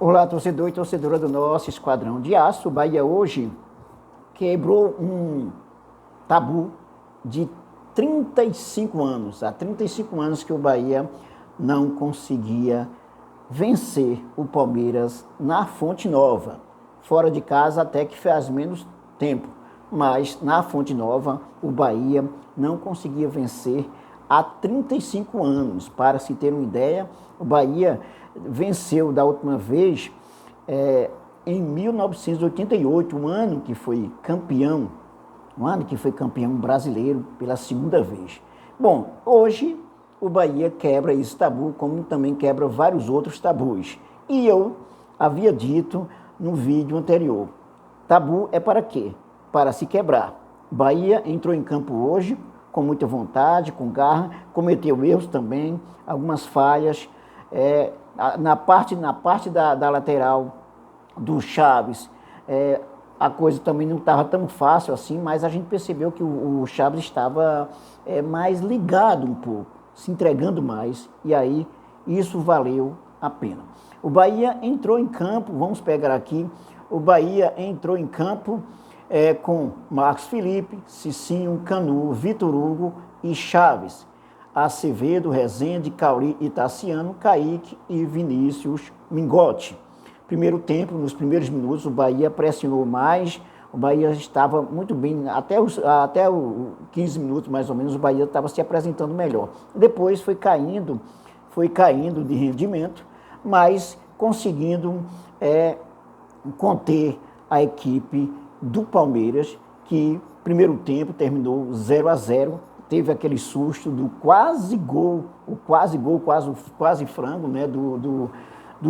Olá, torcedor e torcedora do nosso Esquadrão de Aço. O Bahia hoje quebrou um tabu de 35 anos. Há 35 anos que o Bahia não conseguia vencer o Palmeiras na Fonte Nova. Fora de casa até que faz menos tempo, mas na Fonte Nova o Bahia não conseguia vencer há 35 anos. Para se ter uma ideia, o Bahia venceu da última vez em 1988, um ano que foi campeão brasileiro pela segunda vez. Bom, hoje o Bahia quebra esse tabu, como também quebra vários outros tabus. E eu havia dito no vídeo anterior, tabu é para quê? Para se quebrar. Bahia entrou em campo hoje com muita vontade, com garra, cometeu erros também, algumas falhas. Na parte da lateral do Chaves, a coisa também não estava tão fácil assim, mas a gente percebeu que o Chaves estava mais ligado um pouco, se entregando mais, e aí isso valeu a pena. O Bahia entrou em campo, vamos pegar aqui, o Bahia entrou em campo com Marcos Felipe, Cicinho, Canu, Vitor Hugo e Chaves, Acevedo, Rezende, Cauri e Tassiano, Kaique e Vinícius Mingotti. Primeiro tempo, nos primeiros minutos, o Bahia pressionou mais, o Bahia estava muito bem, até os 15 minutos mais ou menos, o Bahia estava se apresentando melhor. Depois foi caindo de rendimento, mas conseguindo conter a equipe do Palmeiras, que primeiro tempo terminou 0-0, teve aquele susto do quase frango, né, do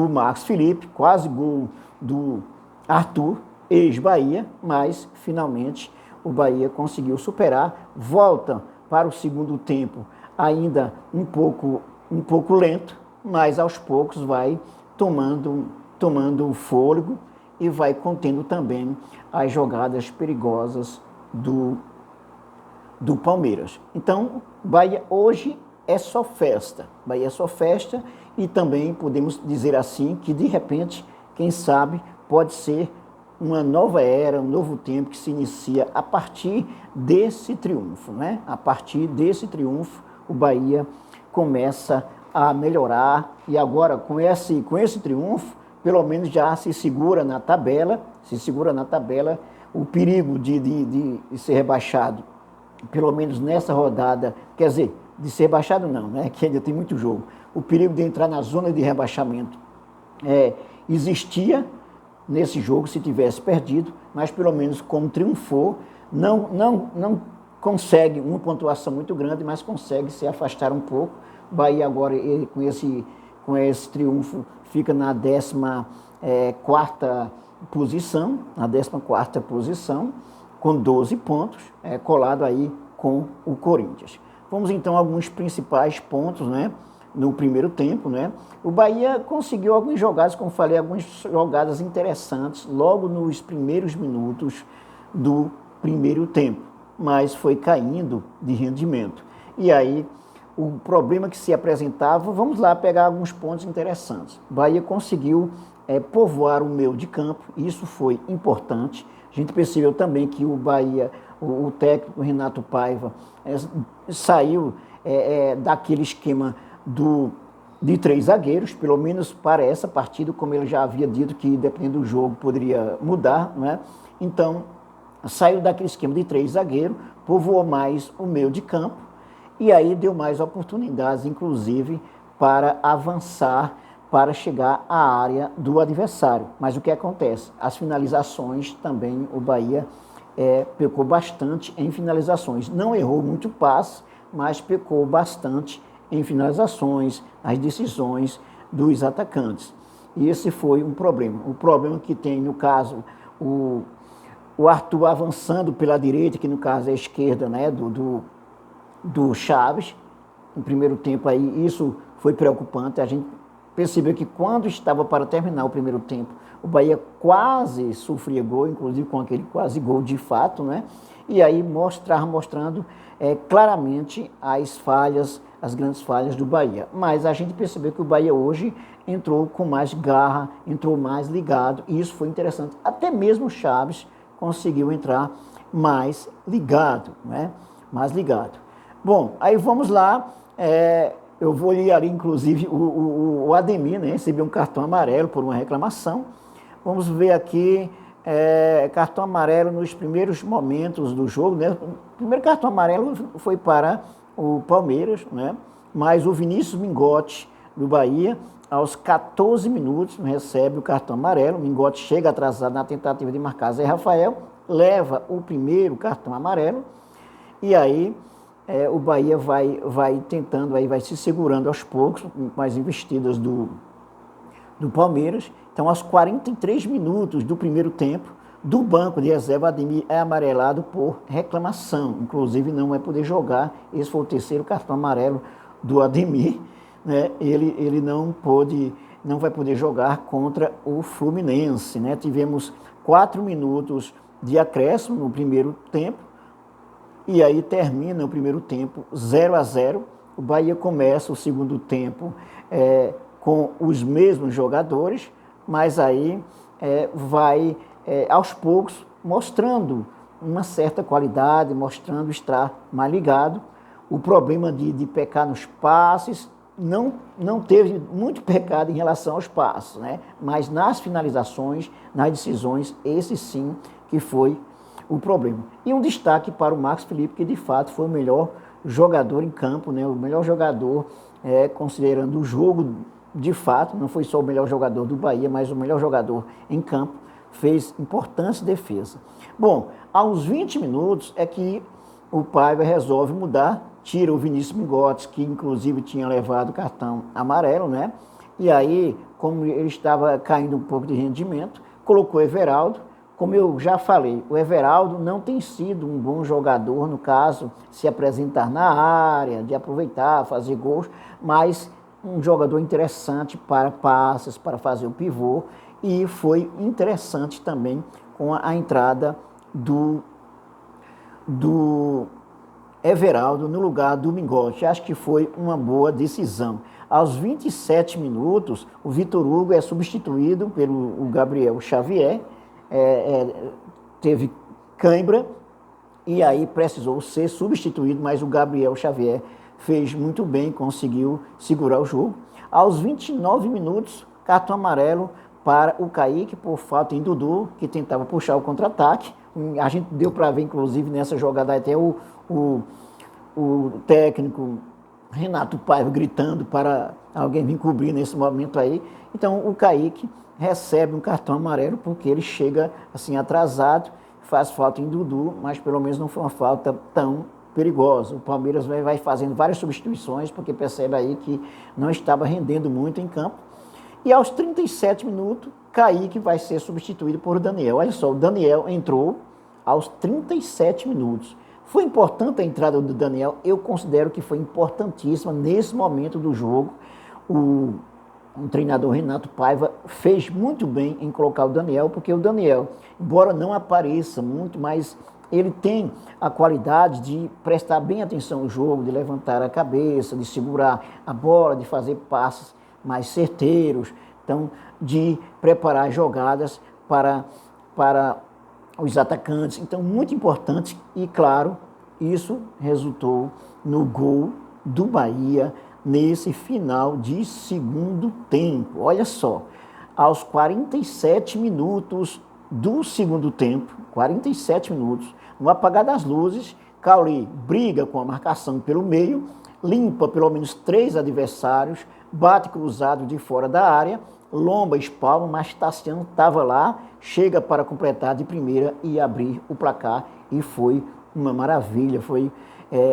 Marcos Felipe, quase gol do Arthur, ex-Bahia, mas finalmente o Bahia conseguiu superar, volta para o segundo tempo ainda um pouco lento, mas aos poucos vai tomando fôlego e vai contendo também as jogadas perigosas do Palmeiras. Então, Bahia hoje é só festa. Bahia é só festa e também podemos dizer assim que, de repente, quem sabe, pode ser uma nova era, um novo tempo que se inicia a partir desse triunfo, né? A partir desse triunfo, o Bahia começa a melhorar e agora, com esse triunfo, pelo menos já se segura na tabela, o perigo de ser rebaixado, pelo menos nessa rodada, quer dizer, de ser rebaixado não, né, que ainda tem muito jogo, o perigo de entrar na zona de rebaixamento existia nesse jogo se tivesse perdido, mas pelo menos como triunfou, não consegue uma pontuação muito grande, mas consegue se afastar um pouco. O Bahia agora, com esse triunfo, fica na 14ª posição, com 12 pontos, colado aí com o Corinthians. Vamos então a alguns principais pontos, né, no primeiro tempo, né? O Bahia conseguiu algumas jogadas, como falei, algumas jogadas interessantes logo nos primeiros minutos do primeiro tempo, mas foi caindo de rendimento. E aí, o problema que se apresentava, vamos lá pegar alguns pontos interessantes. O Bahia conseguiu povoar o meio de campo, isso foi importante. A gente percebeu também que o Bahia, o técnico Renato Paiva, saiu daquele esquema de 3 zagueiros, pelo menos para essa partida, como ele já havia dito que dependendo do jogo poderia mudar, não é? Então, saiu daquele esquema de 3 zagueiros, povoou mais o meio de campo, e aí deu mais oportunidades, inclusive, para avançar, para chegar à área do adversário. Mas o que acontece? As finalizações também, o Bahia pecou bastante em finalizações. Não errou muito passe, mas pecou bastante em finalizações, as decisões dos atacantes. E esse foi um problema. O problema que tem, no caso, o Arthur avançando pela direita, que no caso é a esquerda, né, do Chaves, no primeiro tempo aí, isso foi preocupante. A gente percebeu que quando estava para terminar o primeiro tempo, o Bahia quase sofria gol, inclusive com aquele quase gol de fato, né? E aí mostrando claramente as grandes falhas do Bahia. Mas a gente percebeu que o Bahia hoje entrou com mais garra, entrou mais ligado, e isso foi interessante. Até mesmo o Chaves conseguiu entrar mais ligado, né? Mais ligado. Bom, aí vamos lá, eu vou ler ali, inclusive, o Ademir, né? Recebeu um cartão amarelo por uma reclamação. Vamos ver aqui, cartão amarelo nos primeiros momentos do jogo, né? O primeiro cartão amarelo foi para o Palmeiras, né? Mas o Vinícius Mingotti, do Bahia, aos 14 minutos, recebe o cartão amarelo. O Mingotti chega atrasado na tentativa de marcar Zé Rafael, leva o primeiro cartão amarelo, e aí o Bahia vai tentando, aí vai se segurando aos poucos, com as investidas do Palmeiras. Então, aos 43 minutos do primeiro tempo, do banco de reserva, Ademir é amarelado por reclamação. Inclusive, não vai poder jogar. Esse foi o terceiro cartão amarelo do Ademir, né? Ele não vai poder jogar contra o Fluminense, né? Tivemos 4 minutos de acréscimo no primeiro tempo, e aí termina o primeiro tempo 0-0. O Bahia começa o segundo tempo com os mesmos jogadores, mas aí vai aos poucos mostrando uma certa qualidade, mostrando estar mais ligado. O problema de pecar nos passes, não teve muito pecado em relação aos passes, né? Mas nas finalizações, nas decisões, esse sim que foi o problema. E um destaque para o Marcos Felipe, que de fato foi o melhor jogador em campo, né? O melhor jogador, considerando o jogo de fato, não foi só o melhor jogador do Bahia, mas o melhor jogador em campo, fez importante defesa. Bom, aos 20 minutos é que o Paiva resolve mudar, tira o Vinícius Mingotti, que inclusive tinha levado o cartão amarelo, né? E aí, como ele estava caindo um pouco de rendimento, colocou o Everaldo. Como eu já falei, o Everaldo não tem sido um bom jogador, no caso, se apresentar na área, de aproveitar, fazer gols, mas um jogador interessante para passes, para fazer o pivô, e foi interessante também com a entrada do Everaldo no lugar do Mingotti. Acho que foi uma boa decisão. Aos 27 minutos, o Vitor Hugo é substituído pelo Gabriel Xavier, teve cãibra, e aí precisou ser substituído, mas o Gabriel Xavier fez muito bem, conseguiu segurar o jogo. Aos 29 minutos, cartão amarelo para o Kaique, por falta em Dudu, que tentava puxar o contra-ataque. A gente deu para ver, inclusive, nessa jogada até o técnico Renato Paiva gritando para alguém vir cobrir nesse momento aí. Então, o Kaique recebe um cartão amarelo porque ele chega assim atrasado, faz falta em Dudu, mas pelo menos não foi uma falta tão perigosa. O Palmeiras vai fazendo várias substituições porque percebe aí que não estava rendendo muito em campo. E aos 37 minutos, Kaique vai ser substituído por Daniel. Olha só, o Daniel entrou aos 37 minutos. Foi importante a entrada do Daniel, eu considero que foi importantíssima nesse momento do jogo. O treinador Renato Paiva fez muito bem em colocar o Daniel, porque o Daniel, embora não apareça muito, mas ele tem a qualidade de prestar bem atenção no jogo, de levantar a cabeça, de segurar a bola, de fazer passes mais certeiros, então, de preparar jogadas para os atacantes. Então, muito importante e, claro, isso resultou no gol do Bahia nesse final de segundo tempo. Olha só, aos 47 minutos do segundo tempo, 47 minutos, no apagar das luzes, Cauli briga com a marcação pelo meio, limpa pelo menos 3 adversários, bate cruzado de fora da área, lomba, espalma, mas Tassiano estava lá, chega para completar de primeira e abrir o placar, e foi uma maravilha, foi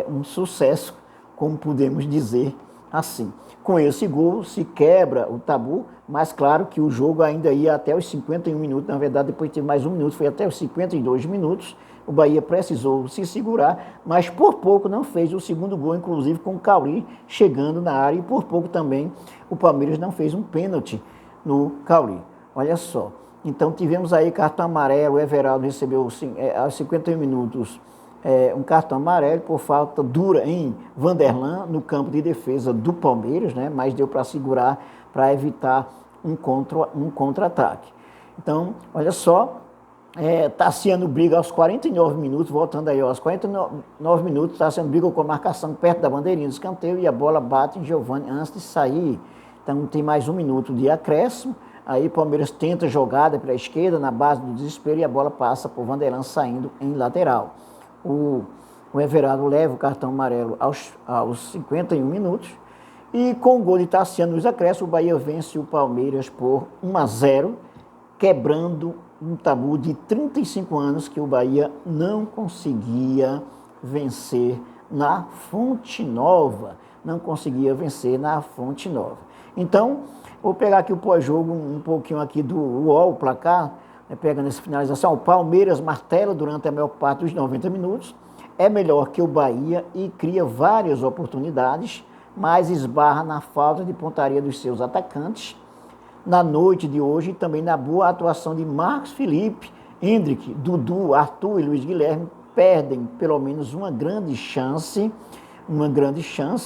um sucesso, como podemos dizer assim. Com esse gol se quebra o tabu, mas claro que o jogo ainda ia até os 51 minutos, na verdade depois teve mais um minuto, foi até os 52 minutos, o Bahia precisou se segurar, mas por pouco não fez o segundo gol, inclusive com o Cauli chegando na área, e por pouco também o Palmeiras não fez um pênalti no Cauli. Olha só, então tivemos aí cartão amarelo, o Everaldo recebeu aos 51 minutos um cartão amarelo por falta dura em Vanderlan, no campo de defesa do Palmeiras, né? Mas deu para segurar, para evitar um contra-ataque. Então, olha só, Tassiano briga aos 49 minutos, voltando aí, aos 49 minutos, Tassiano briga com a marcação perto da bandeirinha do escanteio e a bola bate em Giovani antes de sair. Então tem mais 1 minuto de acréscimo, aí o Palmeiras tenta jogada pela esquerda, na base do desespero, e a bola passa por Vanderlan saindo em lateral. O Everaldo leva o cartão amarelo aos 51 minutos, e com o gol de Tassiano nos acréscimos, o Bahia vence o Palmeiras por 1-0, quebrando um tabu de 35 anos que o Bahia não conseguia vencer na Fonte Nova. Não conseguia vencer na Fonte Nova. Então, vou pegar aqui o pós-jogo, um pouquinho aqui do UOL, o placar, pegando essa finalização. O Palmeiras martela durante a maior parte dos 90 minutos, é melhor que o Bahia e cria várias oportunidades, mas esbarra na falta de pontaria dos seus atacantes. Na noite de hoje, também na boa atuação de Marcos Felipe, Hendrick, Dudu, Arthur e Luiz Guilherme perdem pelo menos uma grande chance,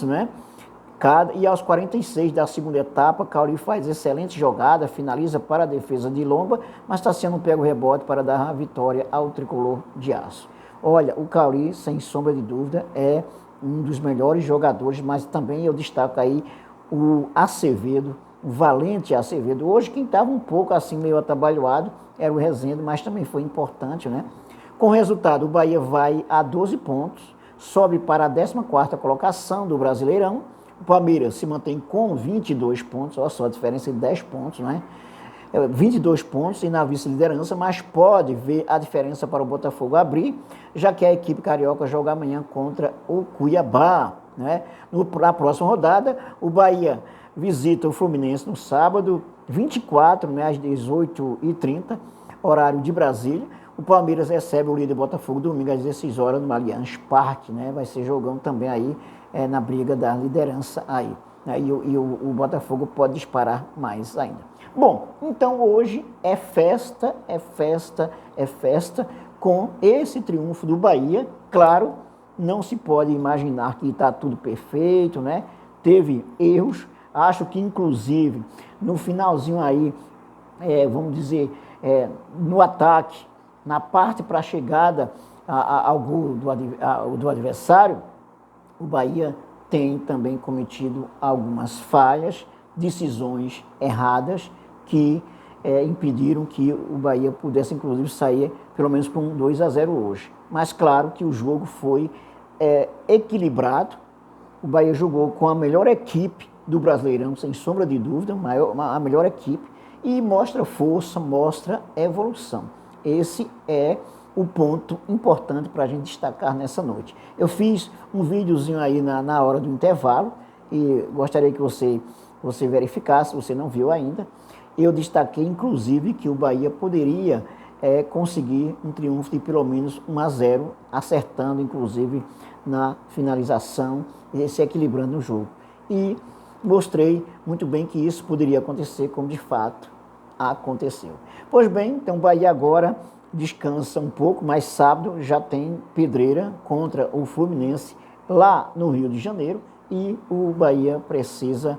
né? E aos 46 da segunda etapa, Cauli faz excelente jogada, finaliza para a defesa de Lomba, mas está sendo pego o rebote para dar a vitória ao tricolor de aço. Olha, o Cauli, sem sombra de dúvida, é um dos melhores jogadores, mas também eu destaco aí o Acevedo, o valente Acevedo. Hoje quem estava um pouco assim meio atabalhoado era o Rezende, mas também foi importante, né? Com o resultado, o Bahia vai a 12 pontos, sobe para a 14ª colocação do Brasileirão. O Palmeiras se mantém com 22 pontos, olha só a diferença de 10 pontos, né? 22 pontos e na vice-liderança, mas pode ver a diferença para o Botafogo abrir, já que a equipe carioca joga amanhã contra o Cuiabá, né? Na próxima rodada, o Bahia visita o Fluminense no sábado, 24, né, às 18h30, horário de Brasília. O Palmeiras recebe o líder Botafogo domingo às 16 horas no Allianz Parque, né? Vai ser jogão também aí na briga da liderança aí. Né? E o Botafogo pode disparar mais ainda. Bom, então hoje é festa com esse triunfo do Bahia. Claro, não se pode imaginar que está tudo perfeito, né? Teve erros. Acho que, inclusive, no finalzinho aí, vamos dizer, no ataque, na parte para a chegada ao gol do adversário, o Bahia tem também cometido algumas falhas, decisões erradas, que impediram que o Bahia pudesse, inclusive, sair pelo menos com um 2-0 hoje. Mas, claro, que o jogo foi equilibrado. O Bahia jogou com a melhor equipe do Brasileirão, sem sombra de dúvida, a melhor equipe, e mostra força, mostra evolução. Esse é o ponto importante para a gente destacar nessa noite. Eu fiz um videozinho aí na hora do intervalo, e gostaria que você verificasse, se você não viu ainda. Eu destaquei, inclusive, que o Bahia poderia conseguir um triunfo de pelo menos 1-0, acertando, inclusive, na finalização e se equilibrando no jogo. E mostrei muito bem que isso poderia acontecer, como de fato aconteceu. Pois bem, então o Bahia agora descansa um pouco, mas sábado já tem pedreira contra o Fluminense lá no Rio de Janeiro, e o Bahia precisa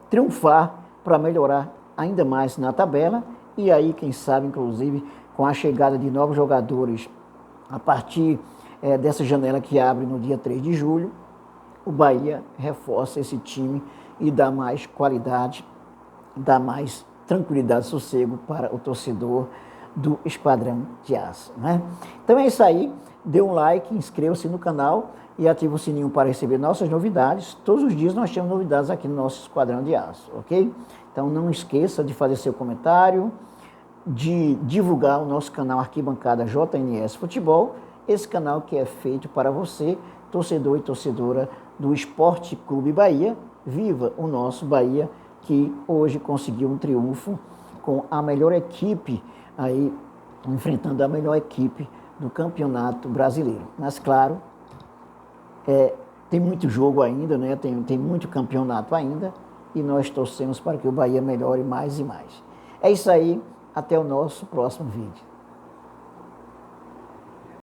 triunfar para melhorar ainda mais na tabela, e aí quem sabe inclusive com a chegada de novos jogadores a partir dessa janela que abre no dia 3 de julho, o Bahia reforça esse time e dá mais qualidade, dá mais tranquilidade, sossego para o torcedor do Esquadrão de Aço, né? Então é isso aí, dê um like, inscreva-se no canal e ative o sininho para receber nossas novidades. Todos os dias nós temos novidades aqui no nosso Esquadrão de Aço, ok? Então não esqueça de fazer seu comentário, de divulgar o nosso canal Arquibancada JNS Futebol, esse canal que é feito para você, torcedor e torcedora do Esporte Clube Bahia. Viva o nosso Bahia, que hoje conseguiu um triunfo com a melhor equipe, aí enfrentando a melhor equipe do Campeonato Brasileiro. Mas claro, tem muito jogo ainda, né? Tem muito campeonato ainda, e nós torcemos para que o Bahia melhore mais e mais. É isso aí, até o nosso próximo vídeo.